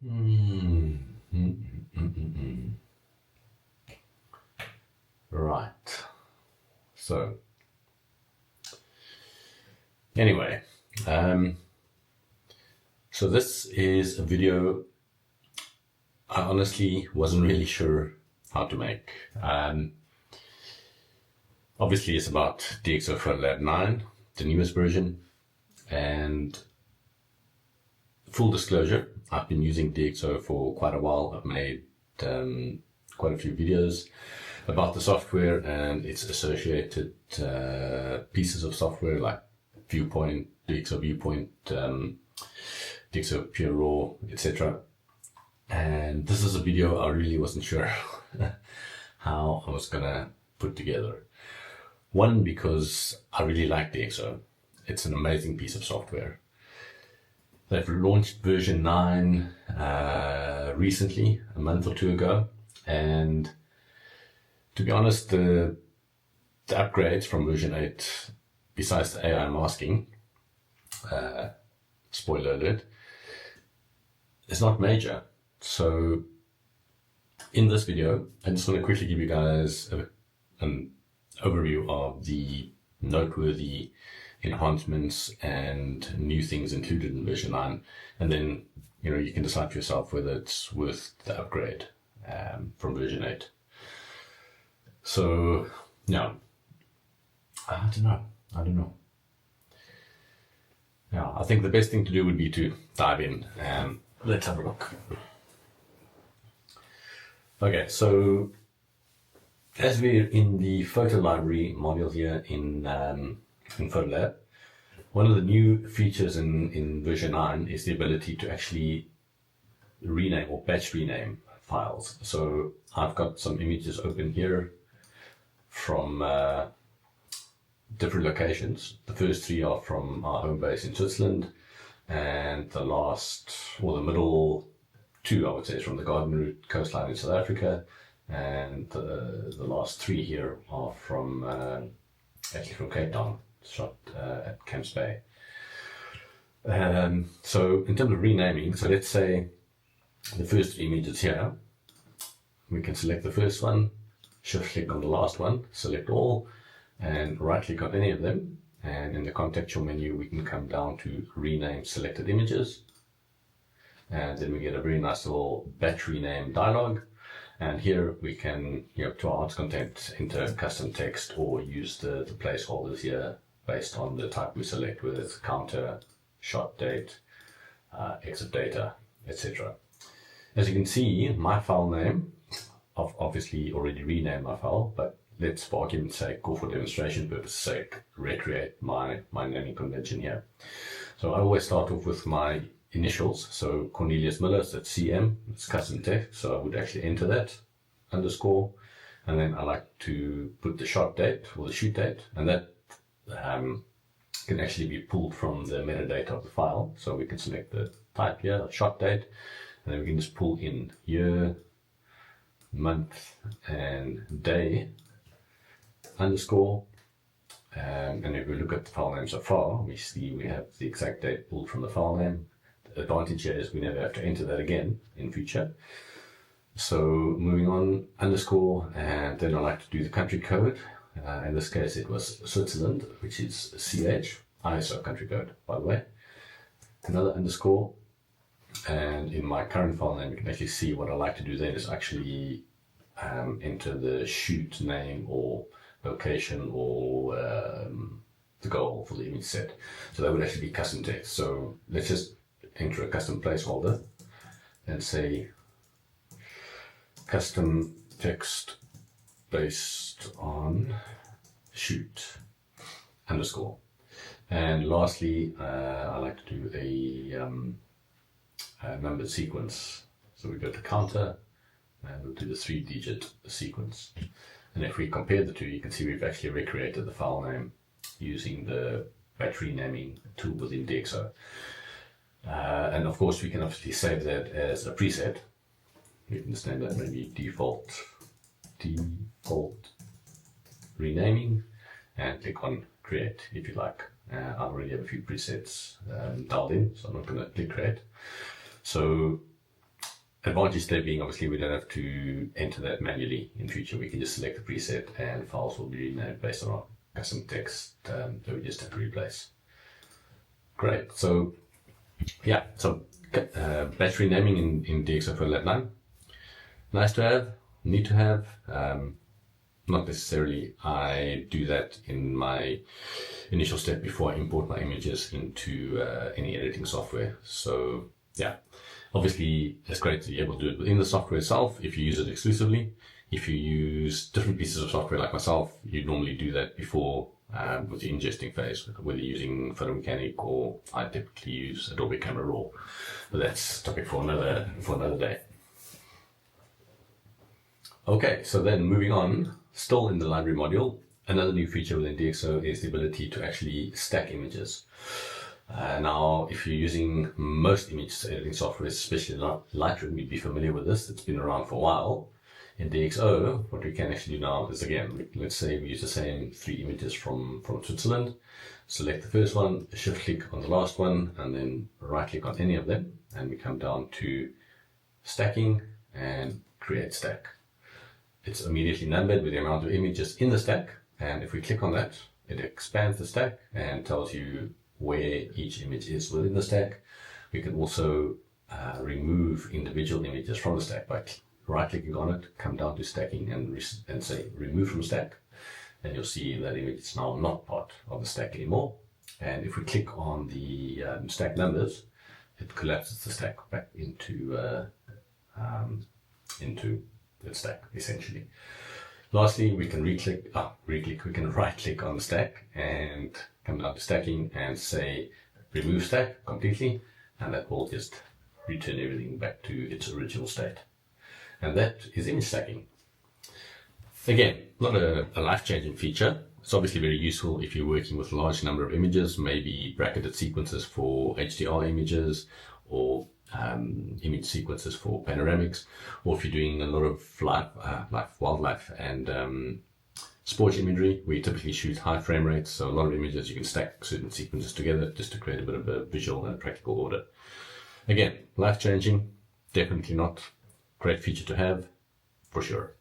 Mm, mm, mm, mm, mm. Right. So, anyway, so this is a video I honestly wasn't really sure how to make. Obviously, it's about DxO PhotoLab 9, the newest version, and full disclosure, I've been using DxO for quite a while. I've made quite a few videos about the software and its associated pieces of software like Viewpoint, DxO Viewpoint, DxO Pure Raw, etc. And this is a video I really wasn't sure how I was gonna put together. One, because I really like DxO. It's an amazing piece of software. They've launched version 9 recently, a month or two ago, and to be honest, the upgrades from version 8, besides the AI masking, spoiler alert, is not major. So in this video, I just want to quickly give you guys an overview of the noteworthy enhancements and new things included in version 9, and then you can decide for yourself whether it's worth the upgrade from version 8. So yeah, I don't know. Yeah, I think the best thing to do would be to dive in and let's have a look. Okay, so as we're in the photo library module here in PhotoLab, one of the new features in version 9 is the ability to actually rename or batch rename files. So I've got some images open here from different locations. The first 3 are from our home base in Switzerland, and the middle 2, I would say, is from the Garden Route coastline in South Africa, and the last 3 here are from actually from Cape Town, shot at Camps Bay. So in terms of renaming, so let's say the first 3 images here, we can select the first one, shift click on the last one, select all, and right click on any of them, and in the contextual menu we can come down to rename selected images, and then we get a very nice little batch rename dialog. And here we can, to our arts content, enter custom text or use the placeholders here based on the type we select, whether it's counter, shot date, exit data, etc. As you can see, my file name, I've obviously already renamed my file, but let's, for argument's sake, or for demonstration purposes sake, recreate my naming convention here. So I always start off with my initials, so Cornelius Miller, so that's CM, it's custom text, so I would actually enter that, underscore, and then I like to put the shot date or the shoot date, and that can actually be pulled from the metadata of the file. So we can select the type here, shot date, and then we can just pull in year, month, and day, underscore. And if we look at the file name so far, we see we have the exact date pulled from the file name. The advantage here is we never have to enter that again in future. So moving on, underscore, and then I like to do the country code. In this case it was Switzerland, which is CH, ISO country code, by the way. Another underscore, and in my current file name you can actually see what I like to do then is actually enter the shoot name or location or the goal for the image set. So that would actually be custom text. So let's just enter a custom placeholder and say custom text based on shoot underscore. And lastly, I like to do a numbered sequence. So we go to counter and we'll do the 3-digit sequence. And if we compare the two, you can see we've actually recreated the file name using the batch renaming tool within DxO. And of course we can obviously save that as a preset. We can just name that maybe default renaming and click on create if you like. I already have a few presets dialed in, so I'm not going to click create. So advantage there being, obviously, we don't have to enter that manually in future. We can just select the preset and files will be renamed based on our custom text that we just have to replace. Great. So, yeah, so battery naming in DxO PhotoLab 9. Nice to have, need to have. Not necessarily. I do that in my initial step before I import my images into any editing software. So yeah, obviously it's great to be able to do it within the software itself if you use it exclusively. If you use different pieces of software like myself, you normally do that before with the ingesting phase, whether you're using Photo Mechanic or I typically use Adobe Camera Raw. But that's a topic for another day. Okay, so then moving on, still in the library module, another new feature within DxO is the ability to actually stack images. Now, if you're using most image editing software, especially Lightroom, you'd be familiar with this. It's been around for a while. In DxO, what we can actually do now is, again, let's say we use the same 3 images from Switzerland. Select the first one, shift click on the last one, and then right click on any of them. And we come down to stacking and create stack. It's immediately numbered with the amount of images in the stack, and if we click on that, it expands the stack and tells you where each image is within the stack. We can also remove individual images from the stack by right-clicking on it, come down to stacking and say remove from stack, and you'll see that image is now not part of the stack anymore. And if we click on the stack numbers, it collapses the stack back into the stack, essentially. Lastly, we can we can right click on the stack and come down to stacking and say remove stack completely, and that will just return everything back to its original state. And that is image stacking. Again, not a life-changing feature. It's obviously very useful if you're working with a large number of images, maybe bracketed sequences for HDR images, or image sequences for panoramics, or if you're doing a lot of wildlife and sports imagery, we typically shoot high frame rates, so a lot of images you can stack certain sequences together just to create a bit of a visual and practical order. Again, life-changing, definitely not. Great feature to have, for sure.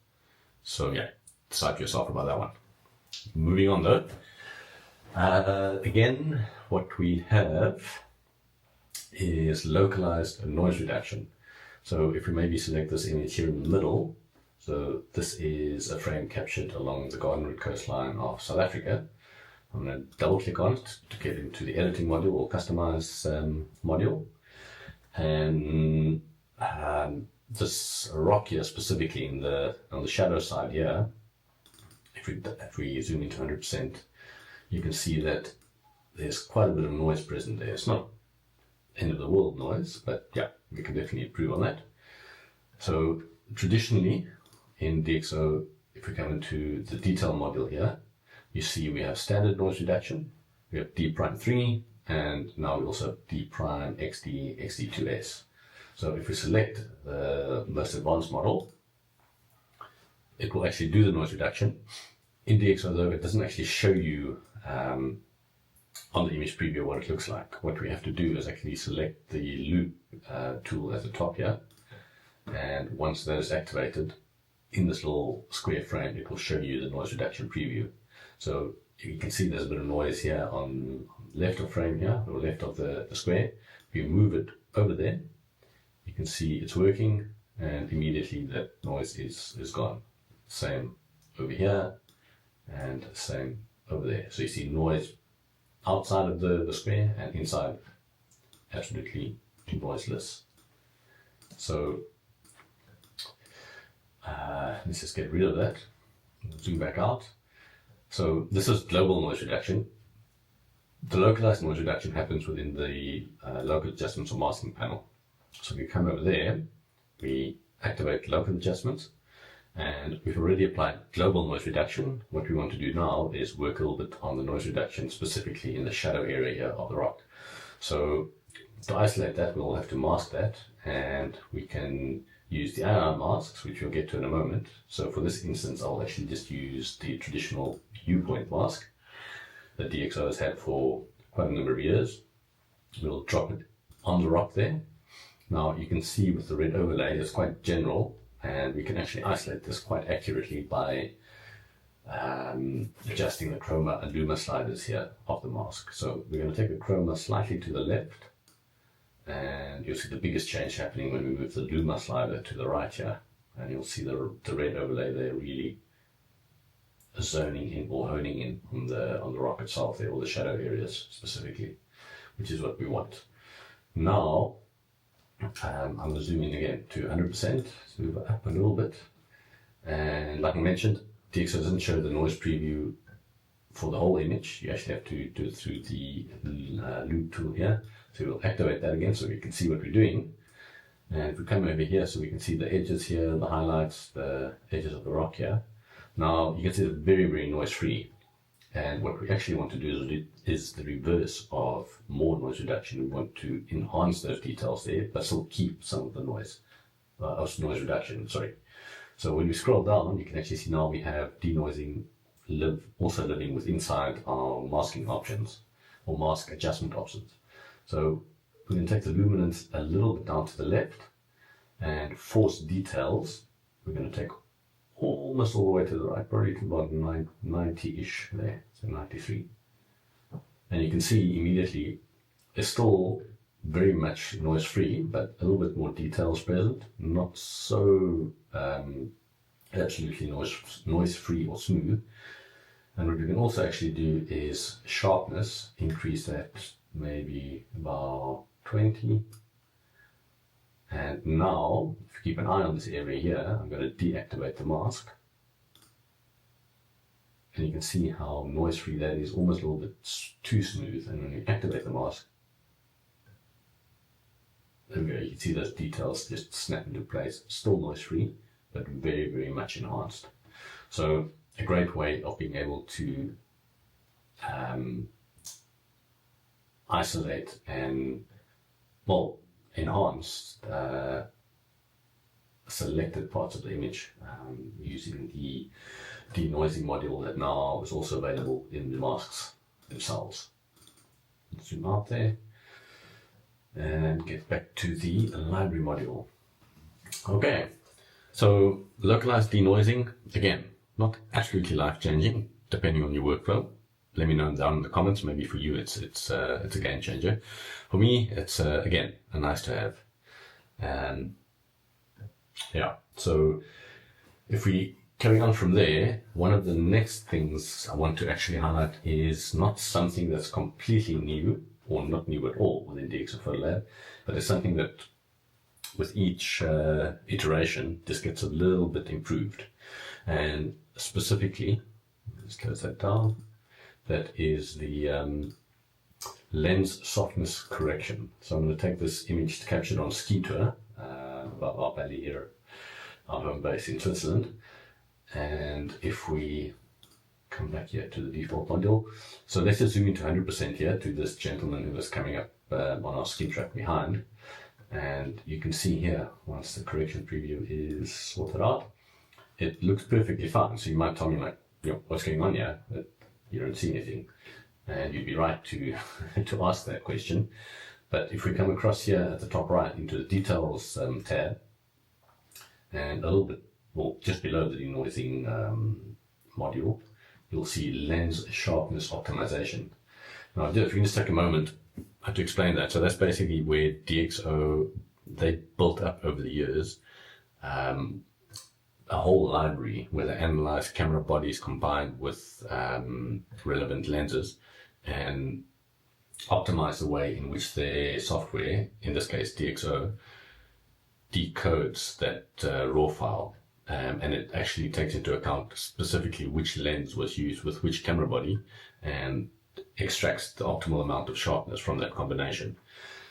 So yeah, decide for yourself about that one. Moving on though, again, what we have is localized noise reduction. So if we maybe select this image here in the middle, so this is a frame captured along the Garden Route coastline of South Africa. I'm going to double click on it to get into the editing module or customize module. And this rock here specifically on the shadow side here, if we zoom into 100%, you can see that there's quite a bit of noise present there. It's not end of the world noise, but yeah, we can definitely improve on that. So traditionally in DxO, if we come into the detail module here, you see we have standard noise reduction, we have D'3, and now we also have D' XD, XD2S. So if we select the most advanced model, it will actually do the noise reduction. In DxO though, it doesn't actually show you on the image preview what it looks like. What we have to do is actually select the loop tool at the top here, and once that is activated, in this little square frame, it will show you the noise reduction preview. So you can see there's a bit of noise here on left of frame here, or left of the square. If you move it over there, you can see it's working, and immediately that noise is gone. Same over here, and same over there. So you see noise outside of the square, and inside absolutely noiseless. So let's just get rid of that. Zoom back out. So this is global noise reduction. The localized noise reduction happens within the local adjustments or masking panel. So we come over there, we activate local adjustments, and we've already applied global noise reduction. What we want to do now is work a little bit on the noise reduction, specifically in the shadow area of the rock. So to isolate that, we'll have to mask that, and we can use the AI masks, which we'll get to in a moment. So for this instance, I'll actually just use the traditional viewpoint mask that DxO has had for quite a number of years. We'll drop it on the rock there. Now you can see with the red overlay, it's quite general, and we can actually isolate this quite accurately by adjusting the chroma and luma sliders here of the mask. So we're going to take the chroma slightly to the left, and you'll see the biggest change happening when we move the luma slider to the right here, and you'll see the red overlay there really zoning in or honing in on the rock itself there, or the shadow areas specifically, which is what we want. Now I'm going to zoom in again to 100%, move it up a little bit, and like I mentioned, DxO doesn't show the noise preview for the whole image. You actually have to do it through the loop tool here. So we'll activate that again so we can see what we're doing. And if we come over here, so we can see the edges here, the highlights, the edges of the rock here. Now you can see it's very, very noise free. And what we actually want to do is the reverse of more noise reduction. We want to enhance those details there, but still keep some of the noise, noise reduction, sorry. So when we scroll down, you can actually see now we have denoising also living with inside our masking options or mask adjustment options. So we can take the luminance a little bit down to the left, and force details, we're going to take almost all the way to the right, probably to about 90-ish there, so 93. And you can see immediately it's still very much noise free, but a little bit more details present, not so absolutely noise free or smooth. And what we can also actually do is sharpness, increase that maybe about 20. And now, if you keep an eye on this area here, I'm going to deactivate the mask. And you can see how noise free that is, almost a little bit too smooth. And when you activate the mask, there we go, you can see those details just snap into place. Still noise free, but very, very much enhanced. So a great way of being able to isolate and, well, enhance selected parts of the image using the denoising module that now is also available in the masks themselves. Let's zoom out there and get back to the library module. Okay, so localized denoising, again, not absolutely life-changing, depending on your workflow. Let me know down in the comments. Maybe for you it's a game changer. For me, it's again a nice to have. Yeah. So if we carry on from there, one of the next things I want to actually highlight is not something that's completely new or not new at all within DxO PhotoLab, but it's something that with each iteration just gets a little bit improved. And specifically, let's close that down. That is the lens softness correction. So I'm going to take this image captured on ski tour above our valley here, our home base in Switzerland. And if we come back here to the default module, so let's just zoom into 100% here to this gentleman who was coming up on our ski track behind. And you can see here, once the correction preview is sorted out, it looks perfectly fine. So you might tell me, like, you know, what's going on here? But you don't see anything. And you'd be right to to ask that question. But if we come across here at the top right into the details tab, and a little bit, well, just below the denoising module, you'll see lens sharpness optimization. Now, if you can just take a moment to explain that. So that's basically where DxO, they built up over the years a whole library where they analyze camera bodies combined with relevant lenses and optimize the way in which their software, in this case DxO, decodes that raw file. And it actually takes into account specifically which lens was used with which camera body and extracts the optimal amount of sharpness from that combination.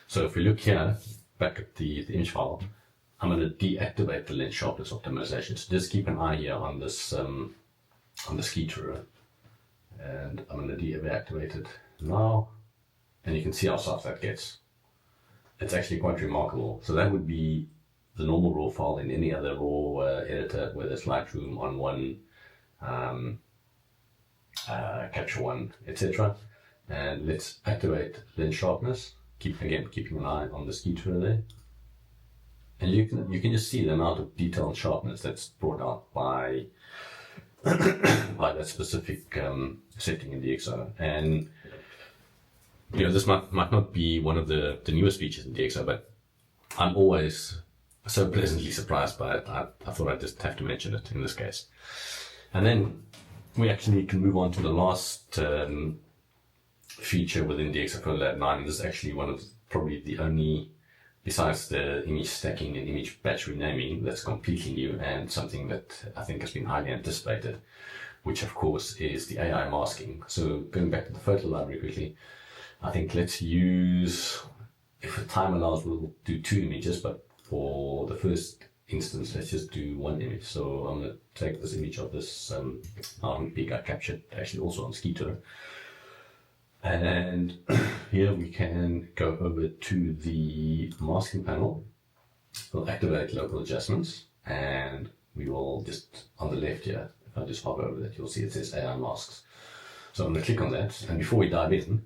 So if we look here, back at the image file, I'm going to deactivate the lens sharpness optimization. So just keep an eye here on this, on the ski tour. And I'm going to deactivate it now. And you can see how soft that gets. It's actually quite remarkable. So that would be the normal raw file in any other raw editor, whether it's Lightroom, On One, Capture One, etc. And let's activate lens sharpness. Keeping an eye on the ski tour there. And you can just see the amount of detail and sharpness that's brought out by by that specific setting in DxO. And this might not be one of the newest features in DxO, but I'm always so pleasantly surprised by it. I thought I'd just have to mention it in this case. And then we actually can move on to the last feature within DxO PhotoLab 9. This is actually one of probably the only, besides the image stacking and image batch renaming, that's completely new and something that I think has been highly anticipated, which of course is the AI masking. So going back to the photo library quickly, I think let's use, if the time allows, we'll do 2 images, but for the first instance, let's just do 1 image. So I'm going to take this image of this mountain peak I captured actually also on Ski Tour. And here we can go over to the masking panel. We'll activate local adjustments, and we will just, on the left here, if I just hover over that, you'll see it says AI masks. So I'm going to click on that, and before we dive in,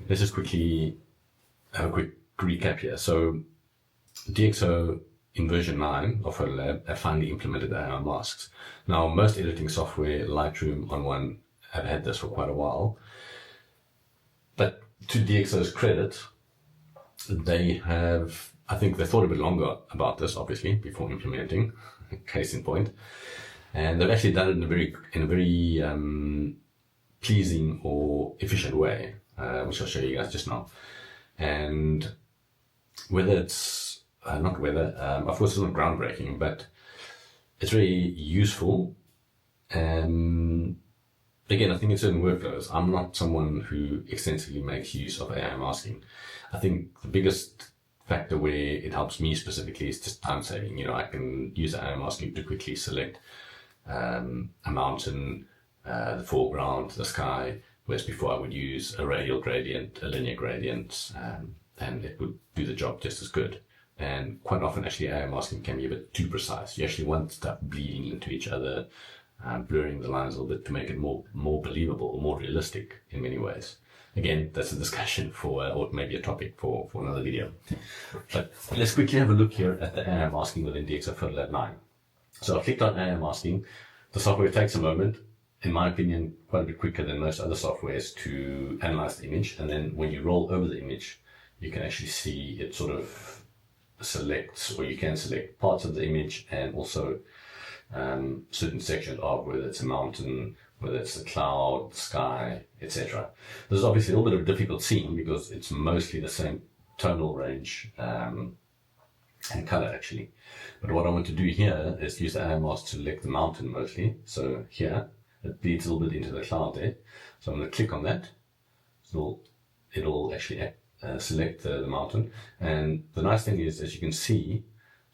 let's just quickly have a quick recap here. So DxO in version 9 of PhotoLab have finally implemented AI masks. Now, most editing software, Lightroom on one, have had this for quite a while. But to DxO's credit, they have, I think they thought a bit longer about this, obviously, before implementing, case in point. And they've actually done it in a very pleasing or efficient way, which I'll show you guys just now. And whether it's, of course it's not groundbreaking, but it's very useful. Again, I think in certain workflows, I'm not someone who extensively makes use of AI masking. I think the biggest factor where it helps me specifically is just time saving. I can use AI masking to quickly select a mountain, the foreground, the sky, whereas before I would use a radial gradient, a linear gradient, and it would do the job just as good. And quite often, actually, AI masking can be a bit too precise. You actually want stuff bleeding into each other, blurring the lines a little bit to make it more believable, more realistic in many ways. Again, that's a discussion for, or maybe a topic for another video. But let's quickly have a look here at the AI masking within DxO PhotoLab 9. So I've clicked on AI masking. The software takes a moment, in my opinion, quite a bit quicker than most other softwares to analyze the image. And then when you roll over the image, you can actually see it sort of selects, or you can select parts of the image and also certain sections of whether it's a mountain, whether it's a cloud, sky, etc. This is obviously a little bit of a difficult scene because it's mostly the same tonal range and color actually. But what I want to do here is use the AI mask to select the mountain mostly. So here it bleeds a little bit into the cloud there. So I'm going to click on that. So it'll actually select the mountain. And the nice thing is, as you can see,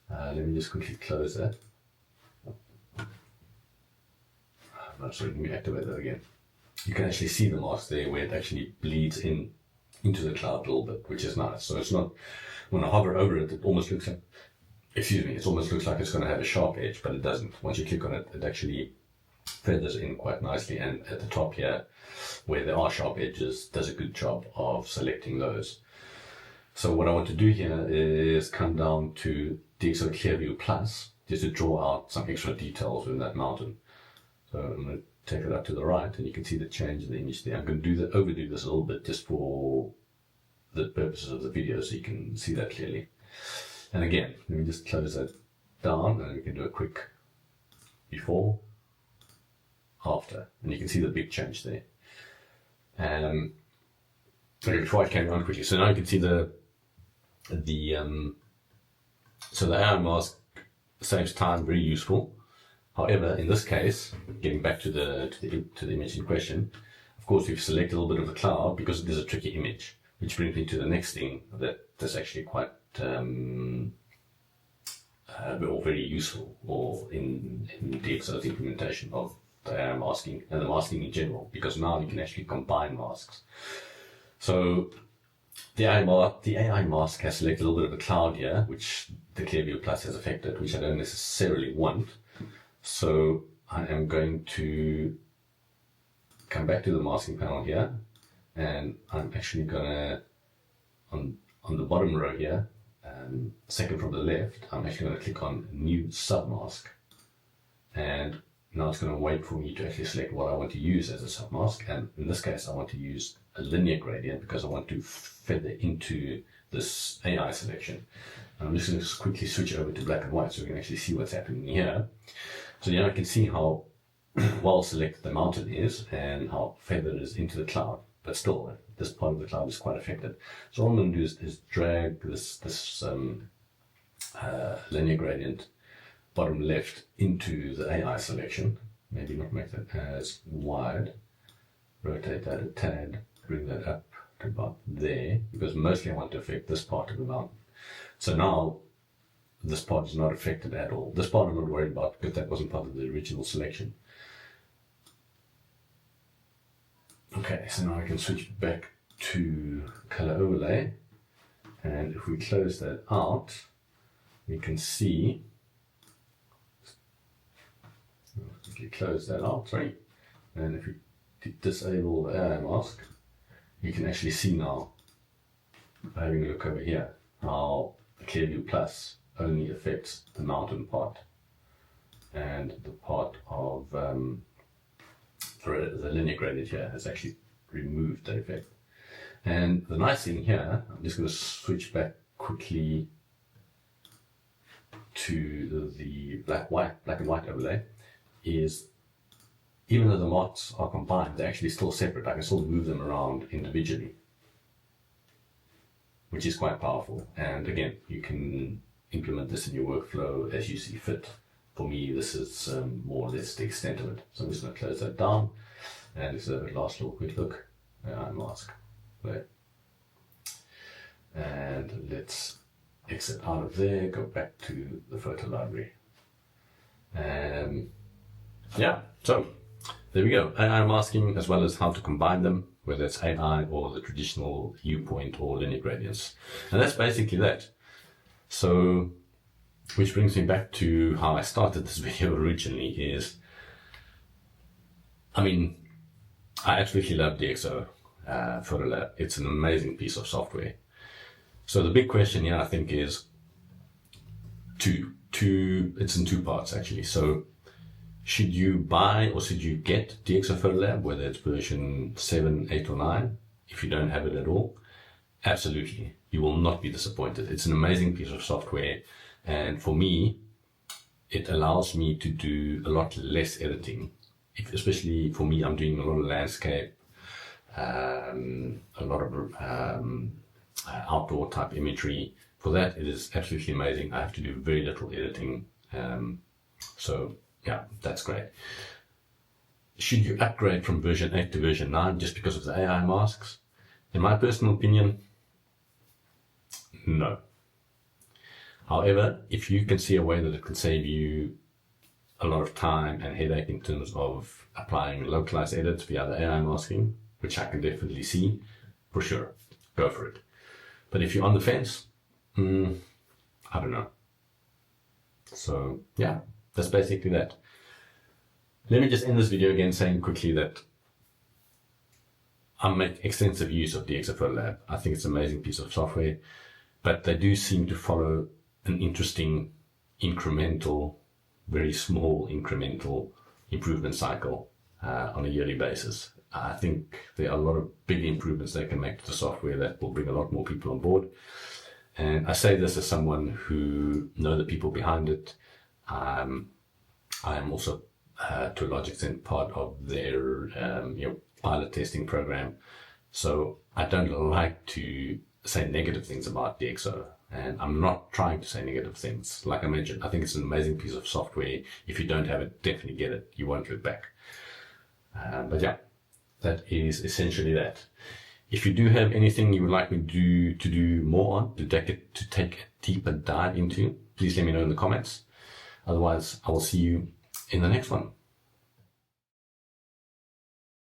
let me just quickly close that. Sorry, let me activate that again. You can actually see the mask there where it actually bleeds into the cloud a little bit, which is nice. So it's not, when I hover over it, it almost looks like, it almost looks like it's going to have a sharp edge, but it doesn't. Once you click on it, it actually feathers in quite nicely. And at the top here, where there are sharp edges, does a good job of selecting those. So what I want to do here is come down to DxO Clearview Plus, just to draw out some extra details in that mountain. So I'm going to take it up to the right, and you can see the change in the image there. I'm going to overdo this a little bit just for the purposes of the video, so you can see that clearly. And again, let me just close that down, and we can do a quick before, after, and you can see the big change there. Okay, before I carry on quickly, so now you can see the AI mask saves time, very useful. However, in this case, getting back to the image in question, of course we've selected a little bit of the cloud because it is a tricky image, which brings me to the next thing that's actually quite or very useful, or in DxO's implementation of the AI masking and the masking in general, because now you can actually combine masks. So the AI mask has selected a little bit of the cloud here, which the Clearview Plus has affected, which I don't necessarily want. So I am going to come back to the masking panel here, and I'm actually gonna, on the bottom row here, second from the left, I'm actually going to click on New Submask. And now it's going to wait for me to actually select what I want to use as a submask. And in this case, I want to use a linear gradient because I want to feather into this AI selection. And I'm just going to quickly switch over to black and white so we can actually see what's happening here. So now I can see how well selected the mountain is and how feathered it is into the cloud. But still, this part of the cloud is quite affected. So all I'm going to do is drag this linear gradient bottom left into the AI selection. Maybe not make that as wide. Rotate that a tad, bring that up to about there, because mostly I want to affect this part of the mountain. So now this part is not affected at all. This part I'm not worried about because that wasn't part of the original selection. Okay, so now I can switch back to color overlay, and if we close that out, we can see. Quickly close that out, sorry. And if we disable the AI mask, you can actually see now, having a look over here, how the Clearview Plus only affects the mountain part, and the part of the linear gradient here has actually removed that effect. And the nice thing here, I'm just going to switch back quickly to the black and white overlay, is even though the marks are combined, they're actually still separate. I can still move them around individually, which is quite powerful. And again, you can implement this in your workflow as you see fit. For me, this is more or less the extent of it. So I'm just going to close that down, and let's have a last little quick look. Mask there. And let's exit out of there, go back to the photo library. Yeah, so there we go. AI masking, as well as how to combine them, whether it's AI or the traditional viewpoint or linear gradients. And that's basically that. So, which brings me back to how I started this video originally is, I mean, I absolutely love DxO PhotoLab. It's an amazing piece of software. So the big question here, I think, is it's in two parts actually. So should you buy or should you get DxO PhotoLab, whether it's version 7, 8 or 9, if you don't have it at all? Absolutely. You will not be disappointed. It's an amazing piece of software. And for me, it allows me to do a lot less editing. Especially for me, I'm doing a lot of landscape, a lot of outdoor type imagery. For that, it is absolutely amazing. I have to do very little editing. So yeah, that's great. Should you upgrade from version 8 to version 9 just because of the AI masks? In my personal opinion, no. However, if you can see a way that it can save you a lot of time and headache in terms of applying localized edits via the AI masking, which I can definitely see, for sure, go for it. But if you're on the fence, I don't know. So yeah, that's basically that. Let me just end this video again saying quickly that I make extensive use of DxO PhotoLab. I think it's an amazing piece of software, but they do seem to follow an interesting incremental, very small incremental improvement cycle on a yearly basis. I think there are a lot of big improvements they can make to the software that will bring a lot more people on board. And I say this as someone who knows the people behind it. I am also, to a large extent, part of their pilot testing program. So I don't like to say negative things about DxO. And I'm not trying to say negative things. Like I mentioned, I think it's an amazing piece of software. If you don't have it, definitely get it. You won't look back. But yeah, that is essentially that. If you do have anything you would like me to do more on, to take a deeper dive into, please let me know in the comments. Otherwise, I will see you in the next one.